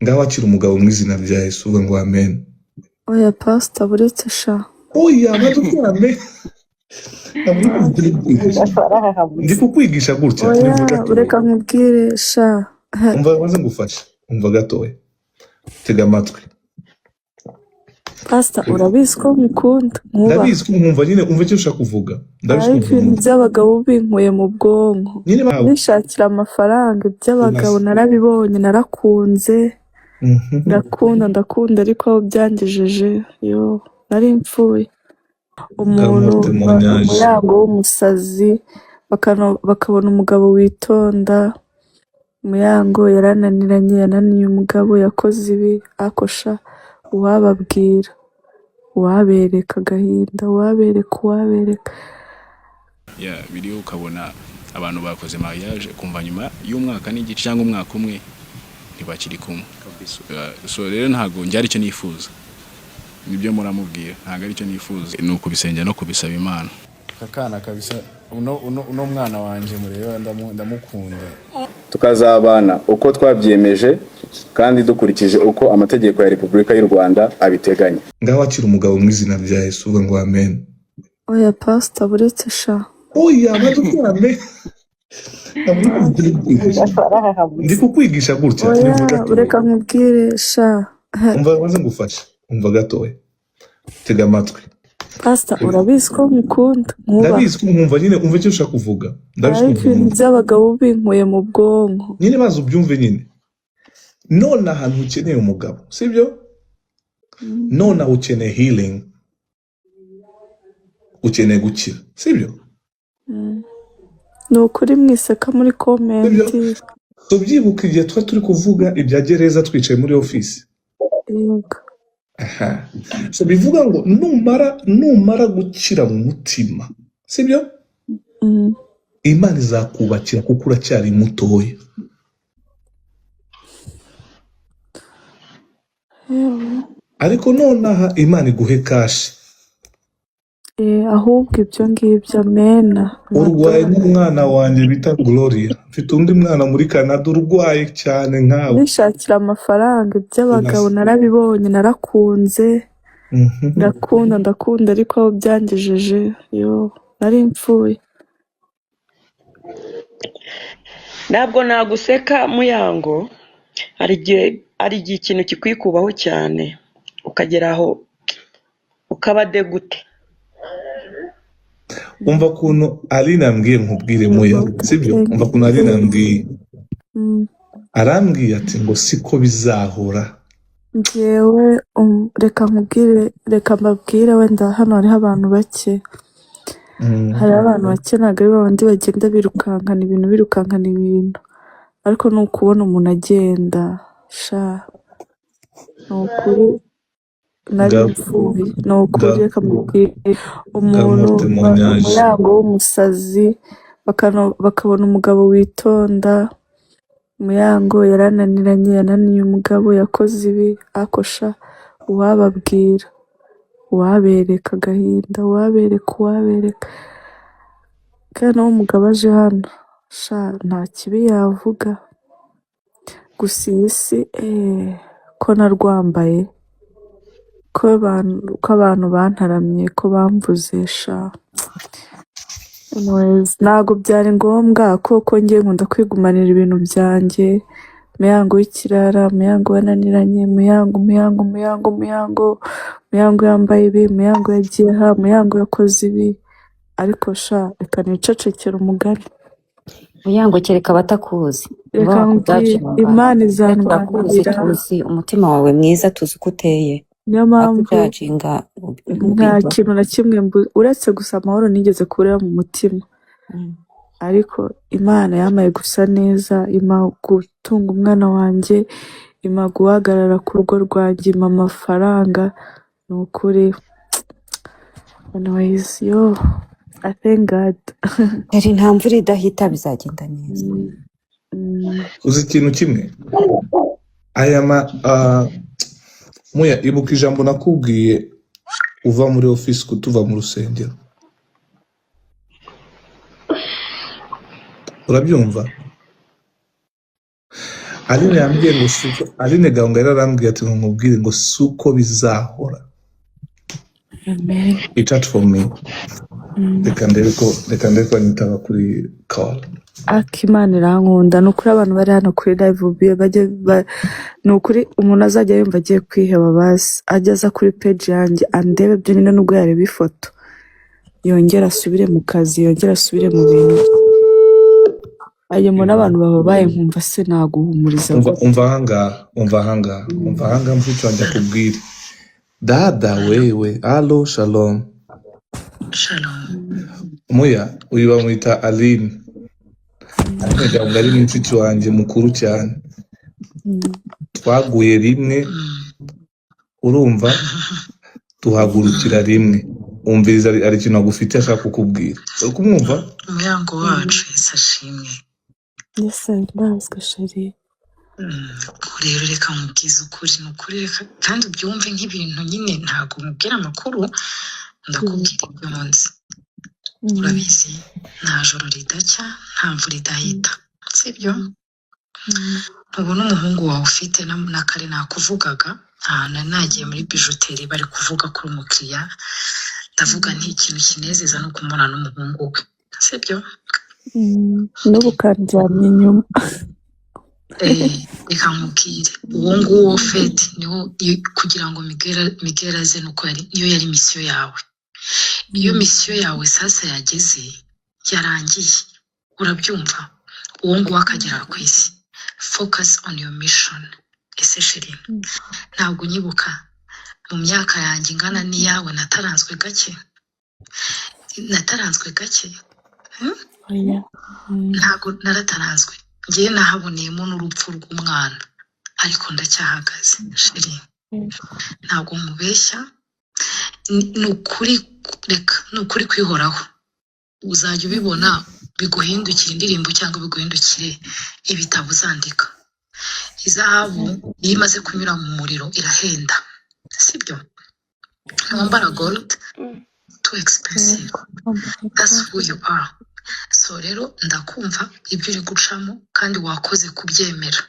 ngaho akira umugabo mu izina rya Yesu uvuga ngo amen. Oya pastor buretse sha. Oya maduvuga amen. Ndi kukwigisha gutya Oya ureka nkubwire sha. umva maze ngufashe umva gatoya tega amatwi. Pastor urabizi ko nkukunda ndabizi ko nkumva nyine umva icyo ushaka kuvuga. ndabizi ko ibintu by'abagabo binkuye mu bwonko nishakira amafaranga iby'abagabo narabibonye narakunze ndakunda ariko aho byangejeje yo nari mpfuye umuntu umuyango w'umusazi bakabona umugabo witonda umuyango yananiye umugabo yakoze ibi akosha uwababwira uwabereka agahinda uwabereka biriho ukabona abantu bakoze mariage kumva nyuma y'umwaka n'igice cyangwa umwaka umwe ntibakiri kumwe. So rero ntago njyari icyo nifuza nibyo muramubwira ntago ari cyo nifuza ni ukubisengera no kubisaba Imana. Kakana kabisa uno mwana wanje mureba ndamukunda tukazabana uko twabyemeje kandi dukurikije uko amategeko ya Repubulika y'u Rwanda abiteganya. ngaho akira umugabo mu izina rya Yesu uvuga ngo amen. Oya pastor buretse sha. Oya maduvuga amen. Ndi kukwigisha gutya ureka nkubwire sha. umva maze ngufashe umva gatoya tega amatwi. Pastor urabizi ko nkukunda ndabizi ko nkumva nyine umva icyo ushaka kuvuga. ndabizi ko ibintu by'abagabo binkuye mu bwonko nyine baza ubyumve nyine. none ahantu ukeneye umugabo sibyo none aho ukeneye healing ukeneye gukira sibyo ni ukuri mwiseka muri comment tubyibuka igihe tuba turi kuvuga ibya gereza twicaye muri office. So bivuga ngo numara gukira mu mutima sibyo Imana izakubakira kuko uracyari mutoya. ariko nonaha Imana iguhe kashi. ahubwo ibyo ngibyo amena. urwaye n'umwana wanjye bita Gloria mfite undi mwana muri Canada urwaye cyane nkawe nishakira amafaranga iby'abagabo narabibonye narakunze ndakunda ariko aho byangejeje yo nari mpfuye. Ntabwo naguseka muyango hari igihe ikintu kikwikubaho cyane ukageraho ukabade gute. umva kuntu Aline ambwiye nkubwire muya sibyo umva kuntu Aline ambwiye arambwiye ati ngo siko bizahora. Njyewe reka mbabwire wenda hano hariho abantu bake hari abantu bake ntabwo ari babandi bagenda birukankana ibintu ariko ni ukubona umuntu agenda sha ni ukuri nari mpfuye ni ukuri reka mbabwire umuntu umuyango w'umusazi bakabona umugabo witonda umuyango yananiye umugabo yakoze ibi akosha uwababwira uwabereka agahinda uwabereka kandi uwo mugabo aje hano sha nta kibi yavuga gusa iyi si ko narwambaye ko abantu bantaramye ko bamvuze sha. Ntabwo byari ngombwa kuko ngiye nkunda kwigumanira ibintu byanjye muyango w'ikirara muyango wananiranye muyango yambaye ibi muyango yagiye muyango yakoze ibi ariko sha reka nicecekera umugani muyango kereka abatakuzi Imana izanwanira tuzi umutima wawe mwiza tuzi uko uteye niyo mpamvu nta kintu na kimwe uretse gusa amahoro nigeze kureba mu mutima ariko Imana yamaye gusa neza ima gutunga umwana wanjye ima guhagarara ku rugo rwanjye ima amafaranga ni ukuri anyways yo I thank God. Hari nta mvura idahita bizagenda neza. uzi ikintu kimwe muya ibuka ijambo nakubwiye uva muri office kutuva mu rusengero urabyumva Aline yambwiye ngo suko Aline Gahongayire arambwiye ati nkubwire ngo suko bizahora. Amen. It's out for me. Reka ndeko nitaba kuri call. Akimana irankunda nukuri abantu bari hano kuri live ubiye bajye nukuri umuntu azajya yumva agiye kwiheba basi ageza kuri page yanjye andebe byo nyine nubwo yareba ifoto yongera asubire mu kazi yongera asubire mu bintu ayemo n'abantu bababaye nkumva se naguhumuriza umva hanga mfite wanjye kubwira dada wewe allo shalom muya uyu bamwita Aline Gahongayire ni mfite wanjye mukuru cyane twaguye rimwe urumva tuhagurukira rimwe umviriza ari ikintu agufite ashaka kukubwira uri kumwumva umuryango wacu isashimwe yesa ndazwe shari rero reka nkubwize ukuri nukuri reka kandi ubyumve nk'ibintu nyine ntago mubwira amakuru ndakubwira ibyo munsi urabizi nta joro ridacya nta mvura idahita sibyo ubu n'umuhungu wawe ufite na kare nakuvugaga nagiye muri bijuteri bari kuvuga kuri umukiriya ndavuga nti ikintu kinezeza no kumubona n'umuhungu we sibyo n'ubu kandyamye inyuma reka nkubwire uwo nguwo fete niho kugira ngo Miguel aze nuko niyo yari misiyo yawe iyo misiyo yawe sasa yageze yarangiye urabyumva uwo nguwo akagera ku isi focus on your mission ese sheri ntabwo nyibuka mu myaka yanjye ingana n'iyawe nataranzwe gake ntabwo narataranzwe ngiye nahaboneyemo n'urupfu rw'umwana ariko ndacyahagaze sheri ntabwo mubeshya ni ukuri kwihoraho uzajya ubibona biguhindukira indirimbo cyangwa biguhindukire ibitabo uzandika izahabu iyo imaze kunyura mu muriro irahenda sibyo ntumbara gold too expensive that's who you are so rero ndakumva ibyo uri gucamo kandi wakoze kubyemera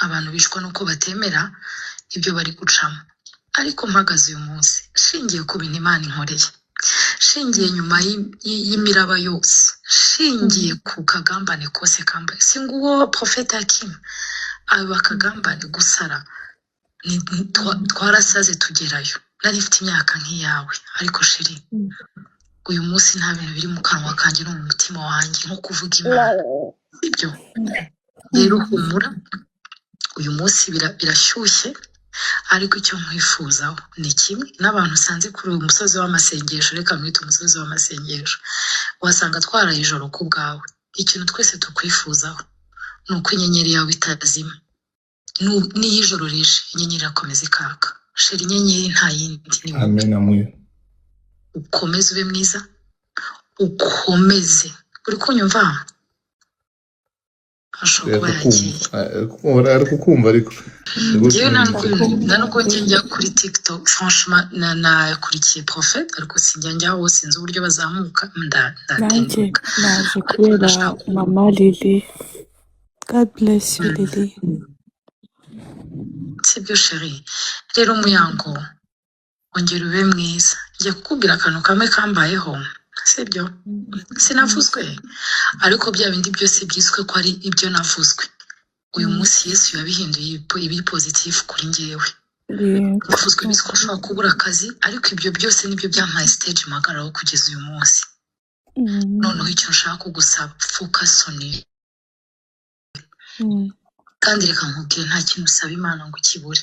abantu bishwa nuko batemera ibyo bari gucamo ariko mpagaze uyu munsi shingiye ku bintu Imana inkoreye shingiye nyuma y'imiraba yose shingiye ku kagambane kose kambaye singuwo Prophet Hakim aba kagambane gusara twarasaze tugerayo nari mfite imyaka nk'iyawe ariko sheri uyu munsi nta bintu biri mu kanwa kanjye no mu mutima wanjye nko kuvuga Imana ibyo rero humura uyu munsi birashyushye ariko icyo nkwifuzaho ni kimwe n'abantu usanze kuri uyu musozi w'amasengesho reka mwite umusozi w'amasengesho wasanga twaraye ijoro ku bwawe ikintu twese tukwifuzaho ni uko inyenyeri yawe itazima n'iyo ijoro rije inyenyeri irakomeza ikaka sheri inyenyeri nta yindi ni wowe amen amuye ukomeze ube mwiza ukomeze uri kunyumva ashobora kuba yagiye ari kukumva ariko yewe nubwo njya kuri TikTok franchement nakurikiye Prophet ariko sinjya hose sinzi uburyo bazamuka ndatenguka naje kubera mama Lily God bless you Lily sibyo sheri rero muyango ongera ube mwiza njya kukubwira akantu kamwe kambayeho sibyo sinavuzwe ariko bya bindi byose byiswe ko ari ibyo navuzwe uyu munsi Yesu yabihinduye ibi positive kuri njyewe navuzwe biziko ushobora kubura akazi ariko ibyo byose nibyo byampaye stage mpagaraho kugeza uyu munsi noneho icyo nshaka kugusaba focus on you kandi reka nkubwire nta kintu usaba Imana ngo ukibure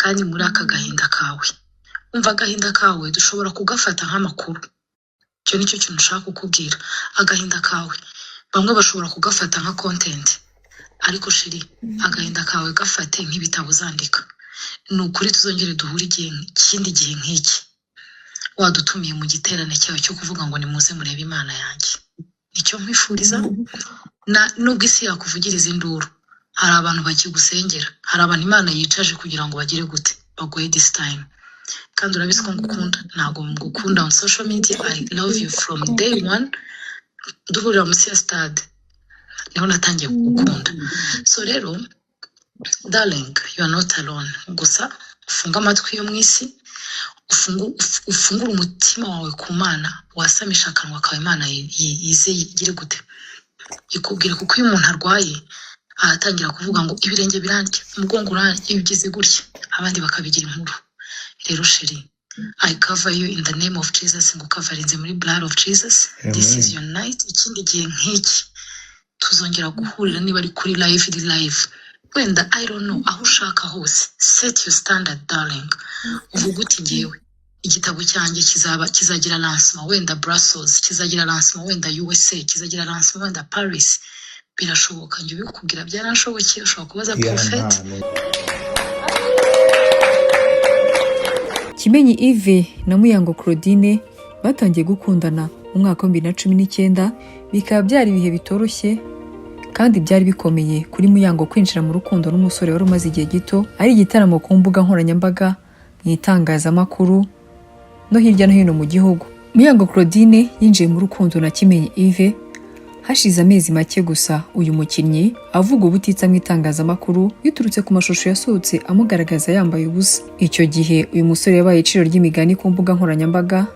kandi muri aka gahinda kawe umva agahinda kawe dushobora kugafata nk'amakuru icyo nicyo kintu ushaka kukubwira agahinda kawe bamwe bashobora kugafata nka content ariko sheri agahinda kawe gafate nk'ibitabo uzandika ni ukuri tuzongere duhure ikindi gihe nk'iki wadutumiye mu giterane cyawe cyo kuvuga ngo nimuze murebe Imana yanjye nicyo nkwifuriza nubwo isi yakuvugiriza induru hari abantu bakigusengera hari abantu Imana yicaje kugira ngo bagire gute bagoye this time kandi urabizi ko ngukunda ntabwo ngukunda on social media I love you from day one duhurira munsi ya stade niho natangiye kugukunda so rero darling, you are not alone. Gusa ufunga amatwi yo mwisi, ufungura umutima wawe ku Mana, wasamisha akanwa kawe Imana yize yigire gute. Ikubwira kuko iyo umuntu arwaye ahatangira kuvuga ngo ibirenge birandya, umugongo urandya, ibigize gutya, abandi bakabigira inkuru. Rero sheri, I cover you in the name of Jesus, ngo coverinze muri blood of Jesus. Amen. This is your night. Ikindi gihe nk'iki tuzongera guhurira niba ari kuri live. Wenda I don't know aho ushaka hose. Set your standard darling. Uvuga uti ngewe igitabo cyanjye kizagira lancement wenda Brussels, kizagira lancement wenda USA, kizagira lancement wenda Paris. Birashoboka njye bikubwira byaranshobokeye, ushobora kubaza prophet. Kimenyi Yves na Muyango Claudine batangiye gukundana mu mwaka wa 2019, bikaba byari ibihe bitoroshye kandi byari bikomeye kuri Muyango kwinjira mu rukundo n'umusore wari umaze igihe gito, ari igitaramo ku mbuga nkoranyambaga, mu itangazamakuru no hirya no hino mu gihugu. Muyango Claudine yinjiye mu rukundo na Kimenyi Yves hashize amezi make gusa. Uyu mukinnyi avuga ubutitsa mu itangazamakuru biturutse ku mashusho yasohotse amugaragaza yambaye ubusa. Icyo gihe uyu musore yabaye iciro ry'imigani ku mbuga nkoranyambaga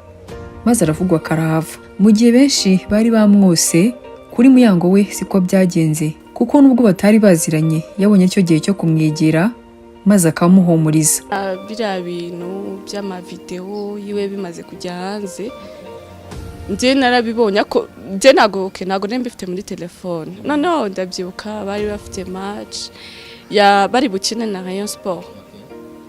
maze aravugwa karahava. Mu gihe benshi bari bamwose, kuri Muyango we siko byagenze, kuko nubwo batari baziranye yabonye icyo gihe cyo kumwegera maze akamuhumuriza. Biriya bintu by'amavideo yiwe bimaze kujya hanze, njye narabibonye ko njye nago mbifite muri telefone. Noneho ndabyibuka bari bafite match ya bari bukine na Rayon Sport.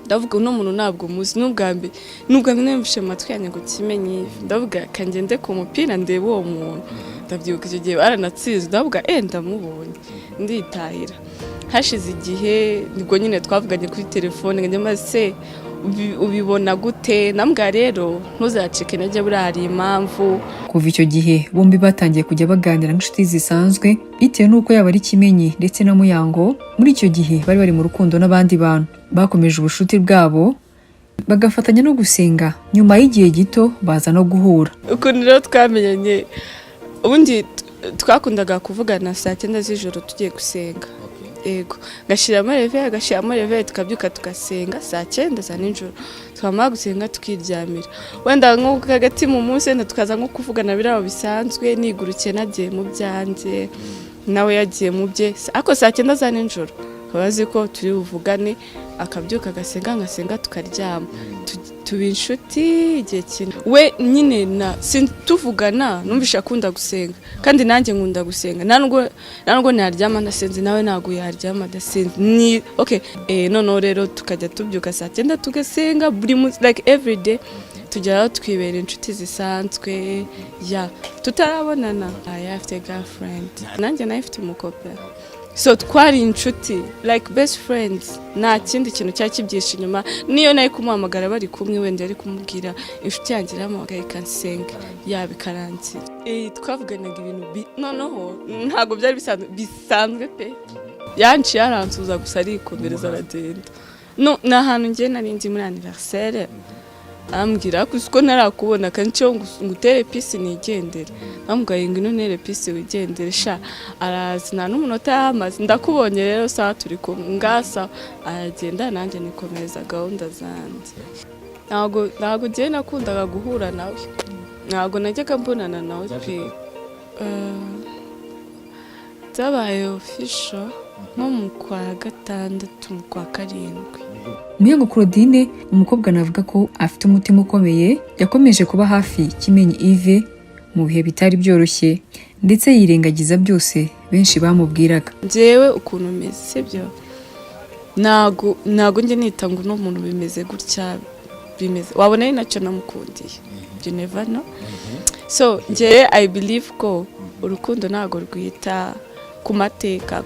Ndavuga uno muntu ntabwo muzi, n'ubwa mbere nemvishe matwi yanjye ngo Kimenyi. Ndavuga kangende ku mupira ndebe uwo muntu. Ndabyibuka icyo gihe baranatsinze, ndavuga ndamubonye nditahira. Hashize igihe nibwo nyine twavuganye kuri telefone, njye maze ubibona gute. Nambwa rero ntuzacike najye buri hari impamvu. Kuva icyo gihe bombi batangiye kujya baganira nk'inshuti zisanzwe, bitewe n'uko yaba ari Kimenyi ndetse na Muyango muri icyo gihe bari mu rukundo n'abandi bantu. Bakomeje ubushuti bwabo bagafatanya no gusenga. Nyuma y'igihe gito baza no guhura. Ukuntu rero twamenyanye, ubundi twakundaga kuvugana saa 9 z'ijoro tugiye gusenga. Ego gashiramo reve tukabyuka tugasenga saa 9 za nijoro, twamara gusenga tukiryamira. Wenda nko kagati mu munsi tukaza nko kuvugana birabo bisanzwe, nigurukiye nagiye mu byanjye nawe yagiye mu bye, ako saa 9 za nijoro bazi ko turi buvugane, akabyuka agasenga ngasenga tukaryama, tuba inshuti igihe kintu. We nyine na tuvugana numvisha akunda gusenga kandi nanjye nkunda gusenga. Ntabwo naryama ndasenze, nawe ntabwo yaryama ndasenze. Ni okay. Noneho rero tukajya tubyuka saa 9 tugasenga buri munsi, like every day. Tujyaho twibera inshuti zisanzwe. Tutarabonana. I have a girlfriend. Nanjye nafite umukope. So twari inshuti, like best friends. Nta kindi kintu cyakibyisha inyuma. Niyo nayo kumuhamagara bari kumwe, wenda ari kumubwira inshuti yanjye ramagaye kansenga yabikarangira. Twavuganaga ibintu noneho ntago byari bisanzwe pe. Yanci yaransuza gusa arikomereza aragenda. No nahantu ngiye nari ndi muri anniversaire, ambwira kuko narakubona kandi cyo ngutere pisi nigendere. Ambwaye ngino ntere pisi wigendere sha. Arazina n'umunota yamaze, ndakubonye rero saa turi ko ngasa aragenda, nanjye nikomeza gahunda zanjye. Ntago giye nakundaga guhura nawe, ntago najyaga mbonana nawe pe. Tabaye official nko mu kwa 6 mu kwa 7. Muyango Claudine umukobwa navuga ko afite umutima ukomeye, yakomeje kuba hafi Kimenyi Yves mu bihe bitari byoroshye, ndetse yirengagiza byose benshi bamubwiraga. Jewe ukuntu meze sibyo, nago nje nita ngo no muntu bimeze gutya bimeze, wabona ari nacyo namukundiye. You never know. So nje I believe ko urukundo nago rwita ku mateka.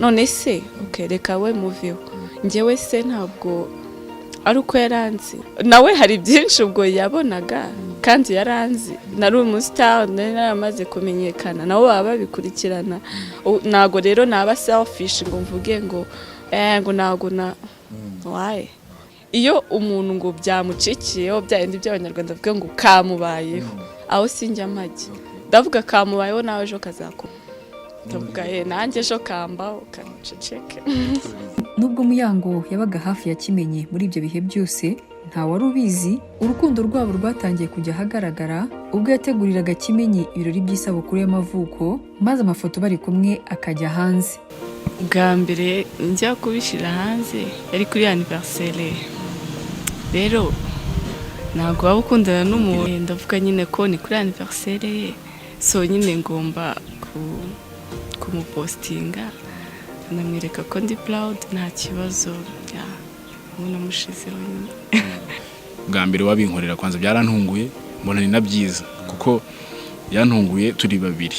None se okay, reka we muveho. Njewe se ntabwo ari uko yaranzi, nawe hari byinshi ubwo yabonaga kandi yaranzi. Nari umustar, naramaze kumenyekana, nawe baba babikurikirana. Nago rero naba selfish ngo mvuge ngo nago na why. Iyo umuntu ngo byamucikiyeho byayindi by'abanyarwanda bavuga ngo kamubayeho, aho sinjya amagi. Ndavuga kamubayeho nawe ejo kazakoma. Ndavuga nanjye ejo kambaho kaniceceke. Nubwo Muyango yabaga hafi ya Kimenyi muri ibyo bihe byose, nta wari ubizi urukundo rwabo rwatangiye kujya ahagaragara ubwo yateguriraga Kimenyi ibirori by'isabukuru y'amavuko, maze amafoto bari kumwe akajya hanze. Bwa mbere njya kubishyira hanze yari kuri anniversaire, rero ntabwo waba ukundana n'umuntu, ndavuga nyine ko ni kuri anniversaire ye, so nyine ngomba kumupostinga namwereka ko ndi proud, nta kibazo umuntu amushizeho nyine. Bwa mbere wabinkorera kwanza byarantunguye, mbona ni na byiza kuko yantunguye turi babiri,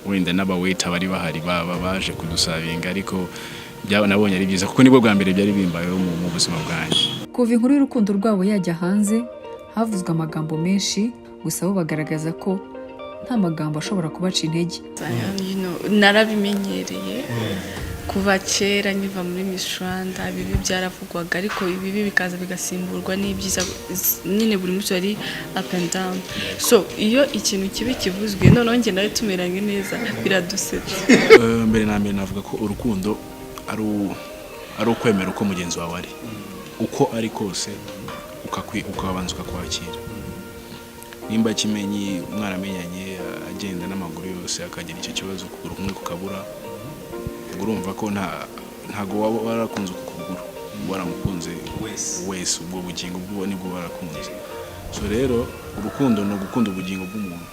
wenda n'abawaiter bari bahari baje kudusabinga, ariko nabonye ari byiza kuko nibwo bwa mbere byari bimbayeho mu buzima bwanjye. Kuva inkuru y'urukundo rwabo yajya hanze havuzwe amagambo menshi, gusa bo bagaragaza ko nta magambo ashobora kubaca intege. Narabimenyereye kuva kera nkiva muri Miss Rwanda, bibi byaravugwaga ariko ibibi bikaza bigasimburwa n'ibyiza, nyine buri munsi ari up and down. So iyo ikintu kibi kivuzwe noneho njye nawe tumeranye neza biradusetsa. Mbere na mbere navuga ko urukundo ari ukwemera uko mugenzi wawe ari uko ari kose, ukabanza ukakwakira. Nimba Kimenyi mwaramenyanye agenda n'amaguru yose akagira icyo kibazo kuguru kumwe kukabura, urumva ko ntago waba warakunze kukuguru, waramukunze wese, ubwo bugingo bwo nibwo barakunze. So rero urukundo no gukunda ubugingo bw'umuntu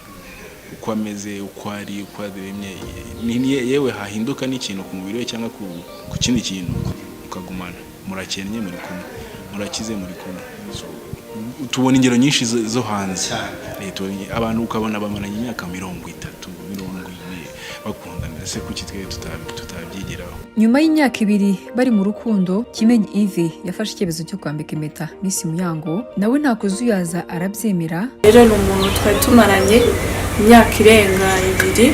uko ameze, uko ari, uko adiremye, yewe hahinduka n'ikintu ku mubiri we cyangwa ku kindi kintu ukagumana, murakennye muri kumwe, murakize muri kumwe. So tubona ingero nyinshi zo hanze, abantu ukabona bamaranye imyaka 30, 40 bakundana, se kuki twe tutabyigiraho. Nyuma y'imyaka 2 bari mu rukundo, Kimenyi Yves yafashe icyemezo cyo kwambika impeta Miss Muyango, nawe nta kuzuyaza arabyemera. Rero ni umuntu twari tumaranye imyaka irenga 2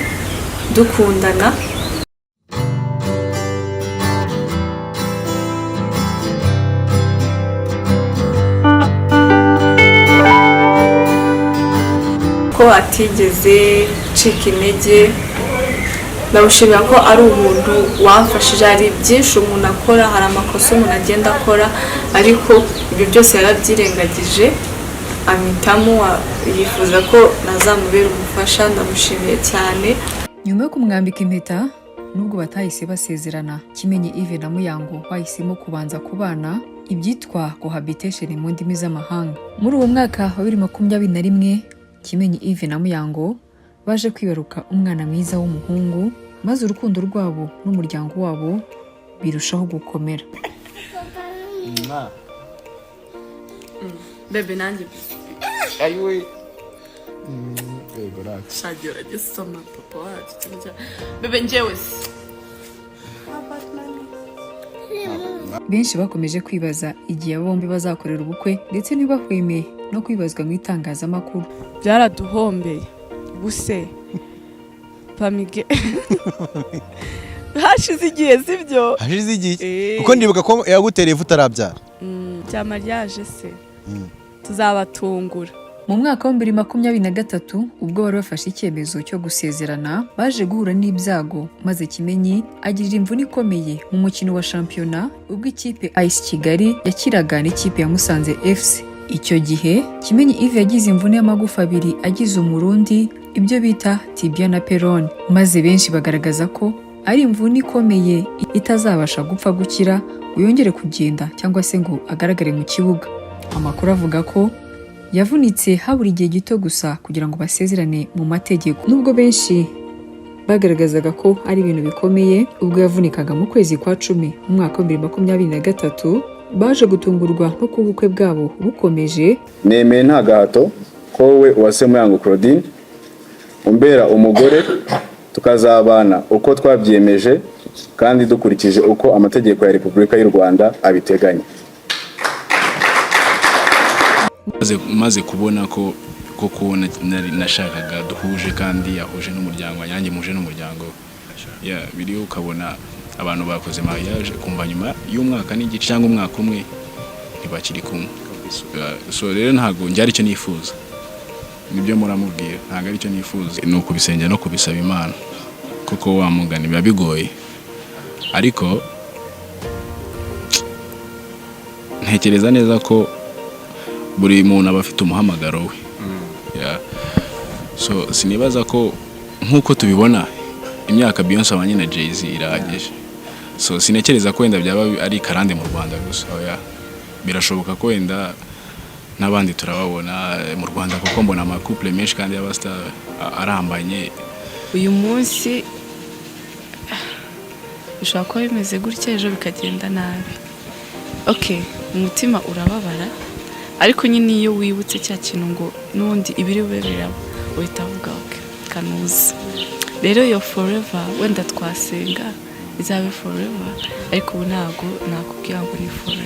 dukundana. Ko atigeze cika intege, ndawushimira ko ari umuntu wamfashije. Hari byinshi umuntu akora, hari amakosa umuntu agenda akora, ariko ibyo byose yarabyirengagije amitamo, yifuza ko nazamubera umufasha. Ndamushimiye cyane. Nyuma yo kumwambika impeta, nubwo batahise basezerana, Kimenyi Yves na Muyango bahisemo kubanza kubana, ibyitwa cohabitation mu ndimi z'amahanga. Muri uwo mwaka wa 2021, Kimenyi Yves na Muyango baje kwibaruka umwana mwiza w'umuhungu, maze urukundo rwabo n'umuryango wabo birushaho gukomera. Bebe nanjye ayiwe shagira gisoma papa wacu bebe njyewe. Benshi bakomeje kwibaza igihe bombi bazakorera ubukwe, ndetse ntibahweme no kwibazwa mu itangazamakuru. Byaraduhombeye buse Pamige hashize igihe sibyo, hashize igihe kuko ndibuka ko yagutereye utarabyara. Bya mariage se tuzabatungura. Mu mwaka wa 2023 ubwo bari bafashe icyemezo cyo gusezerana, baje guhura n'ibyago, maze Kimenyi agirira imvune ikomeye mu mukino wa shampiyona ubwo ikipe AS Kigali yakiraga n'ikipe ya Musanze FC. Icyo gihe Kimenyi Yves yagize imvune y'amagufa 2 agize umurundi, ibyo bita tibia na peron, maze benshi bagaragaza ko ari imvune ikomeye itazabasha gupfa gukira uyongere kugenda cyangwa se ngo agaragare mu kibuga. Amakuru avuga ko yavunitse habura igihe gito gusa kugira ngo basezerane mu mategeko. Nubwo benshi bagaragazaga ko ari ibintu bikomeye, ubwo yavunikaga mu kwezi kwa 10 mu mwaka wa 2023, baje gutungurwa no kubukwe bwabo bukomeje. Nemeye nta gahato ko wowe Uwase Muyango Claudine umbera umugore, tukazabana uko twabyemeje kandi dukurikije uko amategeko ya Repubulika y'u Rwanda abiteganya. Maze kubona ko kubona nashakaga duhuje kandi yahuje n'umuryango wanjye, muje n'umuryango biriyo ukabona abantu bakoze mariage, kumva nyuma y'umwaka n'igice cyangwa umwaka umwe ntibakiri kumwe. So rero ntago njyari cyo nifuza, nibyo muramubwira, ntago ari cyo nifuza, no kubisengera no kubisaba Imana kuko wamugana biba bigoye, ariko ntekereza neza ko buri muntu aba afite umuhamagaro we. So sinibaza ko nk'uko tubibona imyaka Beyonce abanye na Jay-Z irahagije. So sinekereza ko wenda byaba ari karande mu Rwanda gusa. Birashoboka ko wenda n'abandi turababona mu Rwanda kuko mbona amakouple menshi kandi y'abastar arambanye. Uyu munsi bishobora kuba bimeze gutya ejo bikagenda nabi. Okay, umutima urababara ariko nyine iyo wibutse cya kintu ngo n'undi ibiri bube biraba uhita uvuga okay kanuzi. Rero yo forever wenda twasenga izabe forever ariko ubu ntabwo nakubwira ngo ni forever.